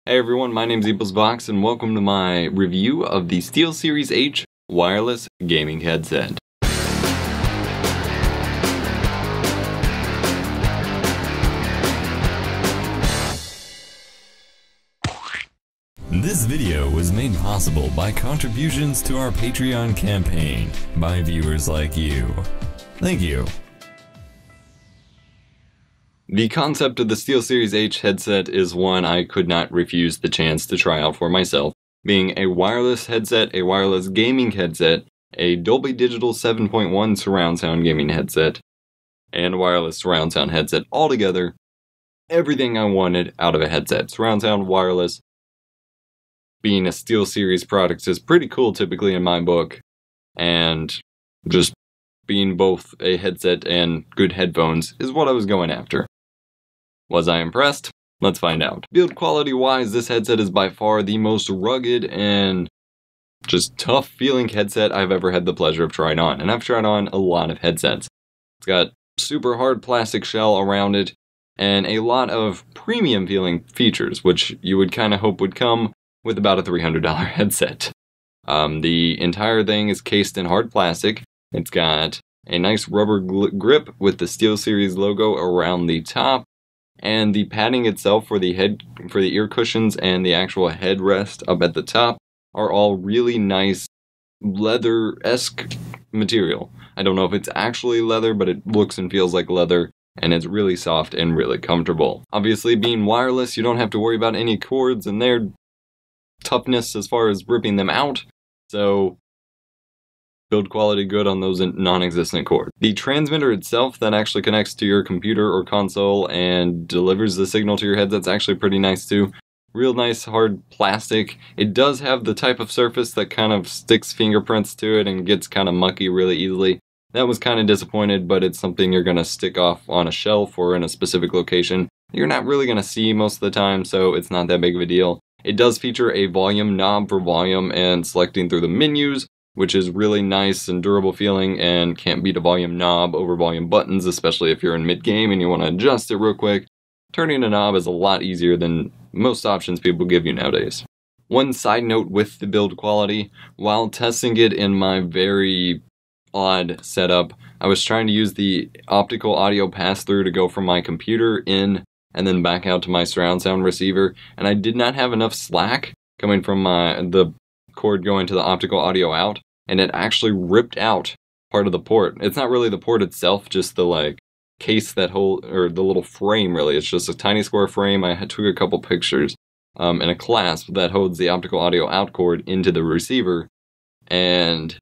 Hey everyone, my name's Box, and welcome to my review of the SteelSeries H Wireless gaming headset. This video was made possible by contributions to our Patreon campaign by viewers like you. Thank you. The concept of the SteelSeries H headset is one I could not refuse the chance to try out for myself. Being a wireless headset, a wireless gaming headset, a Dolby Digital 7.1 surround sound gaming headset, and a wireless surround sound headset altogether, everything I wanted out of a headset. Surround sound, wireless, being a SteelSeries product is pretty cool typically in my book, and just being both a headset and good headphones is what I was going after. Was I impressed? Let's find out. Build quality wise, this headset is by far the most rugged and just tough feeling headset I've ever had the pleasure of trying on. And I've tried on a lot of headsets. It's got super hard plastic shell around it and a lot of premium feeling features, which you would kind of hope would come with about a $300 headset. The entire thing is cased in hard plastic. It's got a nice rubber grip with the SteelSeries logo around the top. And the padding itself for the ear cushions and the actual headrest up at the top are all really nice leather-esque material. I don't know if it's actually leather, but it looks and feels like leather, and it's really soft and really comfortable. Obviously, being wireless, you don't have to worry about any cords and their toughness as far as ripping them out, so build quality good on those non-existent cords. The transmitter itself that actually connects to your computer or console and delivers the signal to your headset's actually pretty nice too. Real nice hard plastic. It does have the type of surface that kind of sticks fingerprints to it and gets kind of mucky really easily. That was kind of disappointed, but it's something you're going to stick off on a shelf or in a specific location. You're not really going to see most of the time, so it's not that big of a deal. It does feature a volume knob for volume and selecting through the menus, which is really nice and durable feeling and can't beat a volume knob over volume buttons, especially if you're in mid-game and you want to adjust it real quick. Turning a knob is a lot easier than most options people give you nowadays. One side note with the build quality, while testing it in my very odd setup, I was trying to use the optical audio pass-through to go from my computer in and then back out to my surround sound receiver, and I did not have enough slack coming from the cord going to the optical audio out, and it actually ripped out part of the port. It's not really the port itself, just the case that hold, or the little frame really. It's just a tiny square frame. I took a couple pictures, and a clasp that holds the optical audio out cord into the receiver, and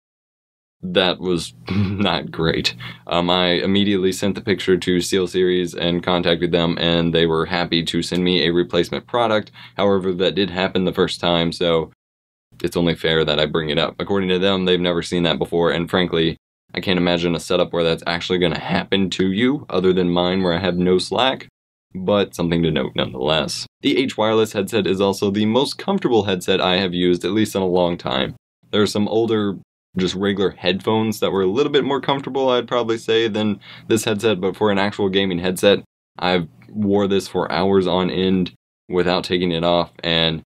that was not great. I immediately sent the picture to SteelSeries and contacted them, and they were happy to send me a replacement product. However, that did happen the first time, so it's only fair that I bring it up. According to them, they've never seen that before, and frankly, I can't imagine a setup where that's actually going to happen to you, other than mine where I have no slack, but something to note nonetheless. The H Wireless headset is also the most comfortable headset I have used, at least in a long time. There are some older, just regular headphones that were a little bit more comfortable, I'd probably say, than this headset, but for an actual gaming headset, I've wore this for hours on end without taking it off, and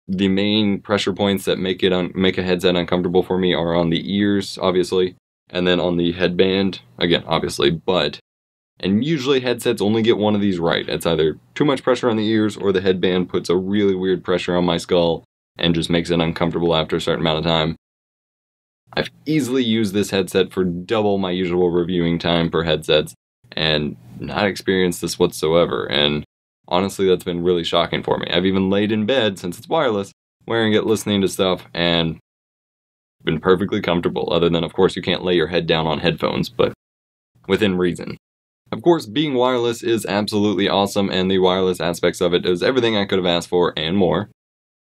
the main pressure points that make a headset uncomfortable for me are on the ears, obviously, and then on the headband, again, obviously, and usually headsets only get one of these right. It's either too much pressure on the ears or the headband puts a really weird pressure on my skull and just makes it uncomfortable after a certain amount of time. I've easily used this headset for double my usual reviewing time for headsets and not experienced this whatsoever, and honestly, that's been really shocking for me. I've even laid in bed, since it's wireless, wearing it, listening to stuff, and been perfectly comfortable, other than, of course, you can't lay your head down on headphones, but within reason. Of course, being wireless is absolutely awesome, and the wireless aspects of it is everything I could have asked for and more.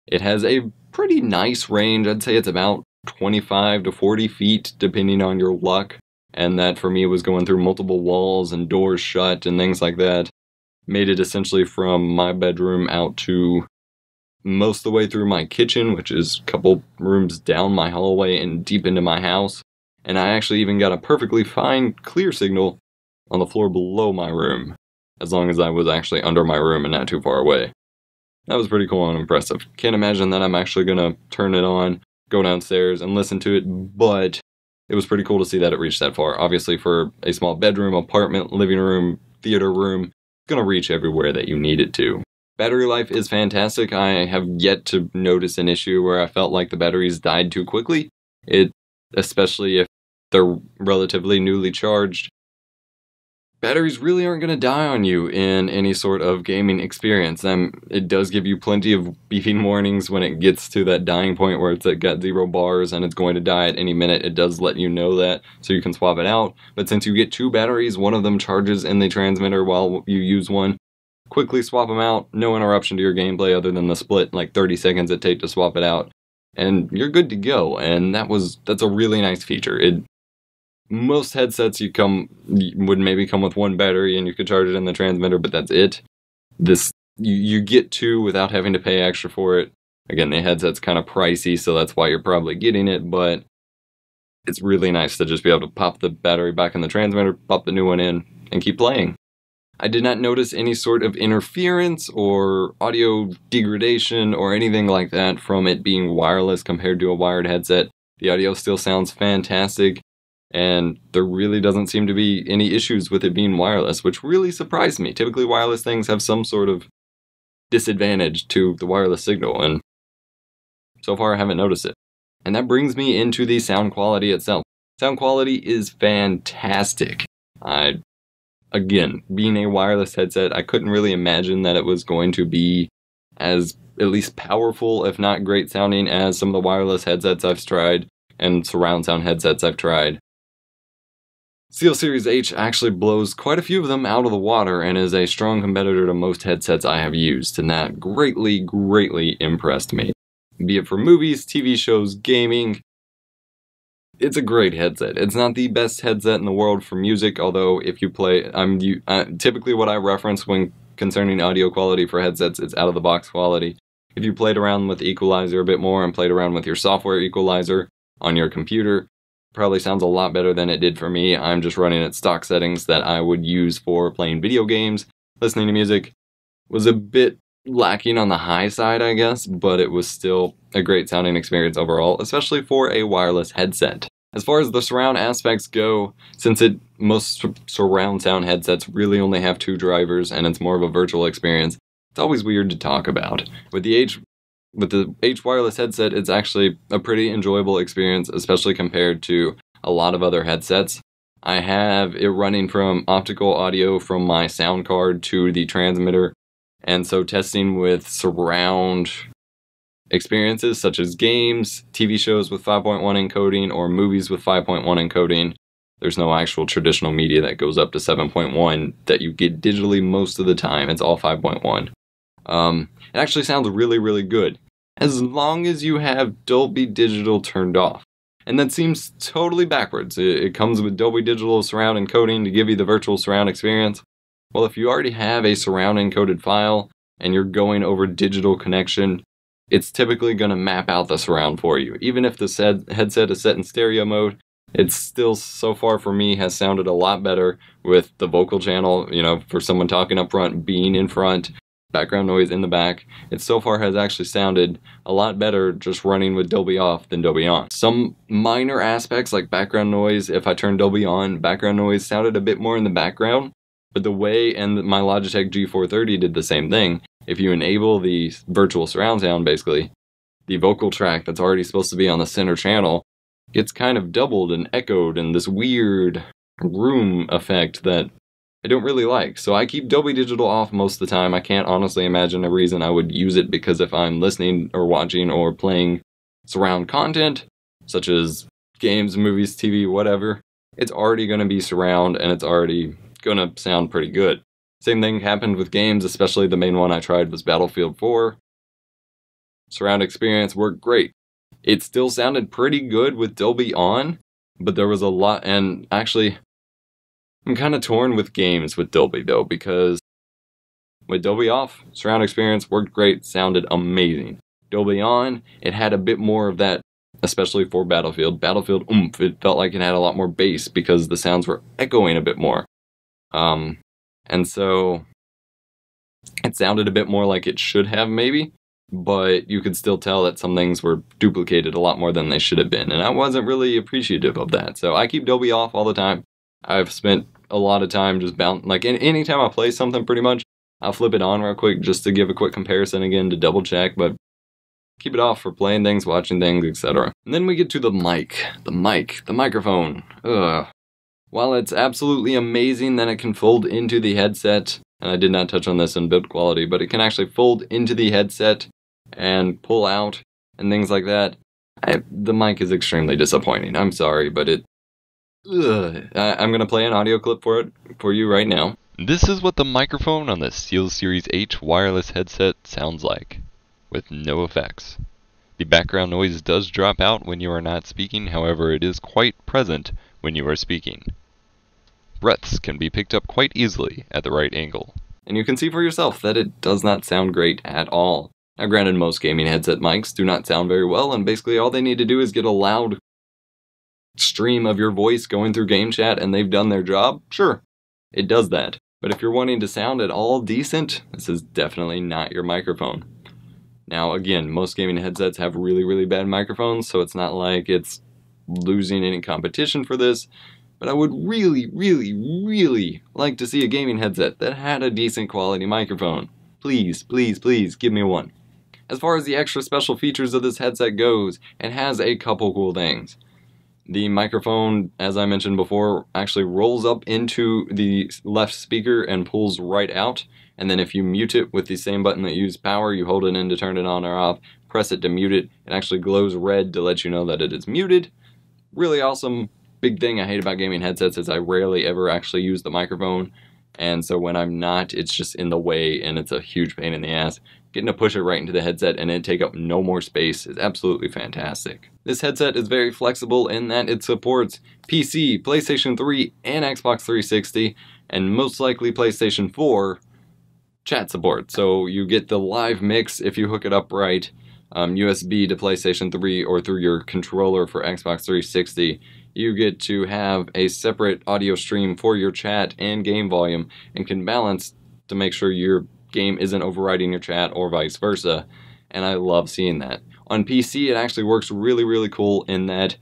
It has a pretty nice range. I'd say it's about 25 to 40 feet, depending on your luck, and that for me was going through multiple walls and doors shut and things like that. Made it essentially from my bedroom out to most of the way through my kitchen, which is a couple rooms down my hallway and deep into my house. And I actually even got a perfectly fine clear signal on the floor below my room, as long as I was actually under my room and not too far away. That was pretty cool and impressive. Can't imagine that I'm actually gonna turn it on, go downstairs, and listen to it, but it was pretty cool to see that it reached that far. Obviously, for a small bedroom, apartment, living room, theater room, it's gonna reach everywhere that you need it to. Battery life is fantastic. I have yet to notice an issue where I felt like the batteries died too quickly. Especially if they're relatively newly charged. Batteries really aren't going to die on you in any sort of gaming experience. It does give you plenty of beeping warnings when it gets to that dying point where it's got 0 bars and it's going to die at any minute. It does let you know that, so you can swap it out. But since you get 2 batteries, one of them charges in the transmitter while you use one. Quickly swap them out, no interruption to your gameplay other than the split, like 30 seconds it takes to swap it out. And you're good to go, and that's a really nice feature. Most headsets would maybe come with 1 battery and you could charge it in the transmitter, but that's it. You get 2 without having to pay extra for it. Again, the headset's kind of pricey, so that's why you're probably getting it, but it's really nice to just be able to pop the battery back in the transmitter, pop the new one in, and keep playing. I did not notice any sort of interference or audio degradation or anything like that from it being wireless compared to a wired headset. The audio still sounds fantastic, and there really doesn't seem to be any issues with it being wireless, which really surprised me. Typically, wireless things have some sort of disadvantage to the wireless signal, and so far I haven't noticed it. And that brings me into the sound quality itself. Sound quality is fantastic. Again, being a wireless headset, I couldn't really imagine that it was going to be as at least powerful, if not great sounding, as some of the wireless headsets I've tried and surround sound headsets I've tried. SteelSeries H actually blows quite a few of them out of the water and is a strong competitor to most headsets I have used, and that greatly, greatly impressed me. Be it for movies, TV shows, gaming, it's a great headset. It's not the best headset in the world for music, although if you play, typically what I reference when concerning audio quality for headsets is out-of-the-box quality. If you played around with the equalizer a bit more and played around with your software equalizer on your computer, it probably sounds a lot better than it did for me. I'm just running at stock settings that I would use for playing video games. Listening to music was a bit lacking on the high side, I guess, but it was still a great sounding experience overall, especially for a wireless headset. As far as the surround aspects go, since most surround sound headsets really only have 2 drivers and it's more of a virtual experience, it's always weird to talk about. With the H wireless headset, it's actually a pretty enjoyable experience, especially compared to a lot of other headsets. I have it running from optical audio from my sound card to the transmitter, and so testing with surround experiences such as games, TV shows with 5.1 encoding, or movies with 5.1 encoding. There's no actual traditional media that goes up to 7.1 that you get digitally most of the time. It's all 5.1. It actually sounds really, really good, as long as you have Dolby Digital turned off. And that seems totally backwards. It comes with Dolby Digital surround encoding to give you the virtual surround experience. Well, if you already have a surround encoded file and you're going over digital connection, it's typically going to map out the surround for you. Even if the headset is set in stereo mode, it's still, so far for me, has sounded a lot better with the vocal channel, for someone talking up front, being in front, background noise in the back. It so far has actually sounded a lot better just running with Dolby off than Dolby on. Some minor aspects like background noise, if I turn Dolby on, background noise sounded a bit more in the background, but the way, and my Logitech G430 did the same thing. If you enable the virtual surround sound, basically, the vocal track that's already supposed to be on the center channel gets kind of doubled and echoed in this weird room effect that I don't really like. So I keep Dolby Digital off most of the time. I can't honestly imagine a reason I would use it, because if I'm listening or watching or playing surround content, such as games, movies, TV, whatever, it's already going to be surround and it's already going to sound pretty good. Same thing happened with games, especially the main one I tried was Battlefield 4. Surround experience worked great. It still sounded pretty good with Dolby on, but there was a lot, and actually, I'm kind of torn with games with Dolby though, because with Dolby off, surround experience worked great, sounded amazing. Dolby on, it had a bit more of that, especially for Battlefield oomph. It felt like it had a lot more bass because the sounds were echoing a bit more. And so It sounded a bit more like it should have, maybe, but you could still tell that some things were duplicated a lot more than they should have been, and I wasn't really appreciative of that. So I keep Dolby off all the time. I've spent a lot of time just anytime I play something, pretty much, I'll flip it on real quick just to give a quick comparison again to double check, but keep it off for playing things, watching things, etc. And then we get to the mic. The microphone. Ugh. While it's absolutely amazing that it can fold into the headset, and I did not touch on this in build quality, but it can actually fold into the headset and pull out and things like that, the mic is extremely disappointing. I'm sorry, but I'm going to play an audio clip for you right now. This is what the microphone on the SteelSeries H Wireless headset sounds like, with no effects. The background noise does drop out when you are not speaking, however it is quite present when you are speaking. Breaths can be picked up quite easily at the right angle. And you can see for yourself that it does not sound great at all. Now granted, most gaming headset mics do not sound very well, and basically all they need to do is get a loud stream of your voice going through game chat and they've done their job. Sure, it does that. But if you're wanting to sound at all decent, this is definitely not your microphone. Now again, most gaming headsets have really, really bad microphones, so it's not like it's losing any competition for this. But I would really, really, really like to see a gaming headset that had a decent quality microphone. Please, please, please, give me one. As far as the extra special features of this headset goes, it has a couple cool things. The microphone, as I mentioned before, actually rolls up into the left speaker and pulls right out. And then if you mute it with the same button that you use power, you hold it in to turn it on or off, press it to mute it, it actually glows red to let you know that it is muted. Really awesome. Big thing I hate about gaming headsets is I rarely ever actually use the microphone, and so when I'm not, it's just in the way and it's a huge pain in the ass. Getting to push it right into the headset and it take up no more space is absolutely fantastic. This headset is very flexible in that it supports PC, PlayStation 3, and Xbox 360, and most likely PlayStation 4 chat support. So you get the live mix if you hook it up right, USB to PlayStation 3 or through your controller for Xbox 360. You get to have a separate audio stream for your chat and game volume and can balance to make sure your game isn't overriding your chat or vice versa, and I love seeing that. On PC, it actually works really, really cool in that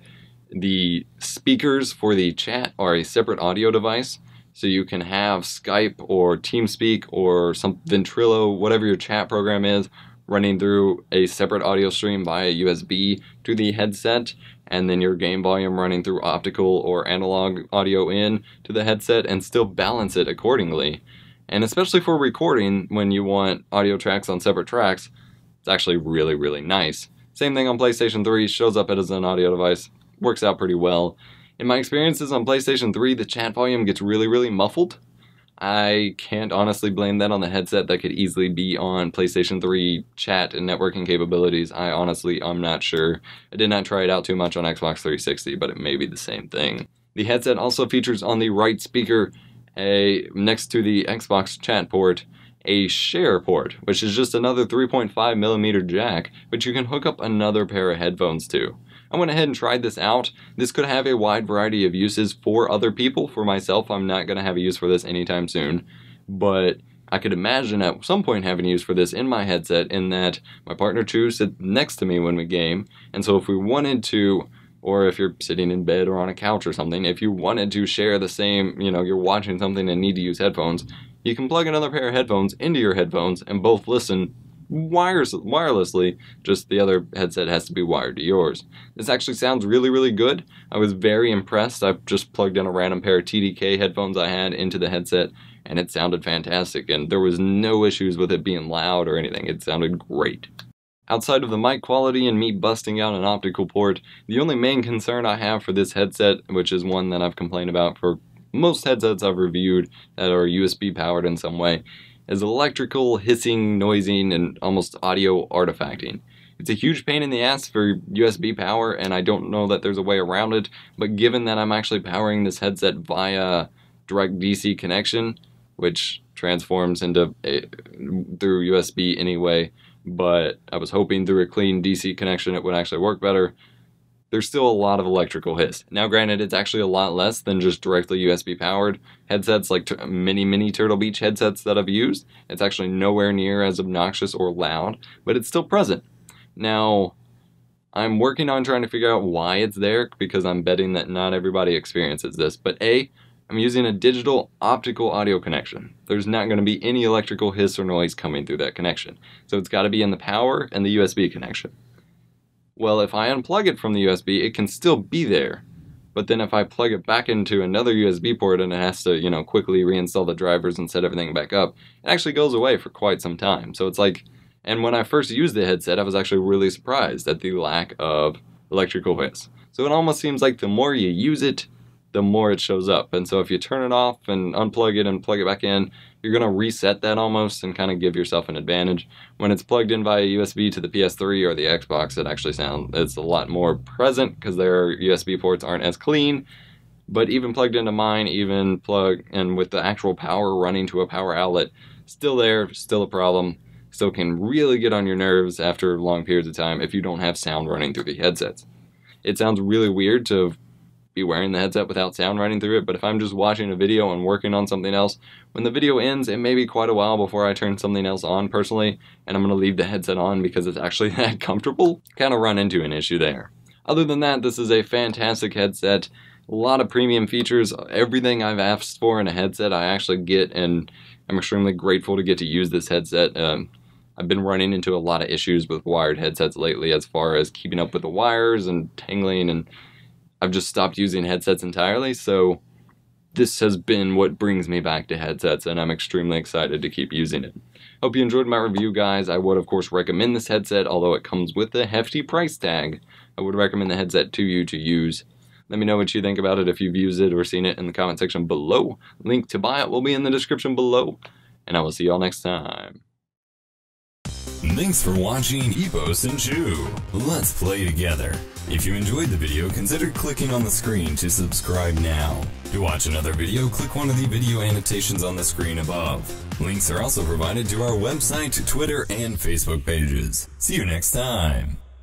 the speakers for the chat are a separate audio device, so you can have Skype or TeamSpeak or some Ventrilo, whatever your chat program is, running through a separate audio stream via USB to the headset, and then your game volume running through optical or analog audio in to the headset, and still balance it accordingly. And especially for recording, when you want audio tracks on separate tracks, it's actually really, really nice. Same thing on PlayStation 3, shows up as an audio device, works out pretty well. In my experiences on PlayStation 3, the chat volume gets really, really muffled. I can't honestly blame that on the headset. That could easily be on PlayStation 3 chat and networking capabilities. I'm not sure. I did not try it out too much on Xbox 360, but it may be the same thing. The headset also features on the right speaker, next to the Xbox chat port, a share port, which is just another 3.5mm jack, which you can hook up another pair of headphones to. I went ahead and tried this out. This could have a wide variety of uses for other people. For myself, I'm not going to have a use for this anytime soon, but I could imagine at some point having use for this in my headset, in that my partner Chu sits next to me when we game, and so if we wanted to, or if you're sitting in bed or on a couch or something, if you wanted to share the same, you're watching something and need to use headphones, you can plug another pair of headphones into your headphones and both listen wirelessly, just the other headset has to be wired to yours. This actually sounds really, really good. I was very impressed. I just plugged in a random pair of TDK headphones I had into the headset, and it sounded fantastic, and there was no issues with it being loud or anything. It sounded great. Outside of the mic quality and me busting out an optical port, the only main concern I have for this headset, which is one that I've complained about for most headsets I've reviewed that are USB powered in some way, is electrical hissing, noising, and almost audio artifacting. It's a huge pain in the ass for USB power, and I don't know that there's a way around it, but given that I'm actually powering this headset via direct DC connection, which transforms into through USB anyway, but I was hoping through a clean DC connection it would actually work better. there's still a lot of electrical hiss. Now granted, it's actually a lot less than just directly USB powered headsets like mini Turtle Beach headsets that I've used. It's actually nowhere near as obnoxious or loud, but it's still present. Now, I'm working on trying to figure out why it's there, because I'm betting that not everybody experiences this. But A, I'm using a digital optical audio connection. There's not going to be any electrical hiss or noise coming through that connection. So it's got to be in the power and the USB connection. Well, if I unplug it from the USB, it can still be there. But then if I plug it back into another USB port and it has to, quickly reinstall the drivers and set everything back up, it actually goes away for quite some time. So it's like, and when I first used the headset, I was actually really surprised at the lack of electrical hiss. So it almost seems like the more you use it, the more it shows up. And so if you turn it off and unplug it and plug it back in, you're going to reset that almost and kind of give yourself an advantage. When it's plugged in via USB to the PS3 or the Xbox, it's a lot more present because their USB ports aren't as clean. But even plugged into mine, and with the actual power running to a power outlet, still there, still a problem. Still can really get on your nerves after long periods of time if you don't have sound running through the headsets. It sounds really weird to be wearing the headset without sound running through it, but if I'm just watching a video and working on something else, when the video ends, it may be quite a while before I turn something else on personally, and I'm going to leave the headset on because it's actually that comfortable. Kind of run into an issue there. Other than that, this is a fantastic headset. A lot of premium features. Everything I've asked for in a headset I actually get, and I'm extremely grateful to get to use this headset. I've been running into a lot of issues with wired headsets lately as far as keeping up with the wires and tangling, and I've just stopped using headsets entirely, so this has been what brings me back to headsets, and I'm extremely excited to keep using it. Hope you enjoyed my review, guys. I would, of course, recommend this headset, although it comes with a hefty price tag. I would recommend the headset to you to use. Let me know what you think about it if you've used it or seen it in the comment section below. Link to buy it will be in the description below, and I will see y'all next time. Thanks for watching Epos and Chew. Let's play together. If you enjoyed the video, consider clicking on the screen to subscribe now. To watch another video, click one of the video annotations on the screen above. Links are also provided to our website, Twitter, and Facebook pages. See you next time.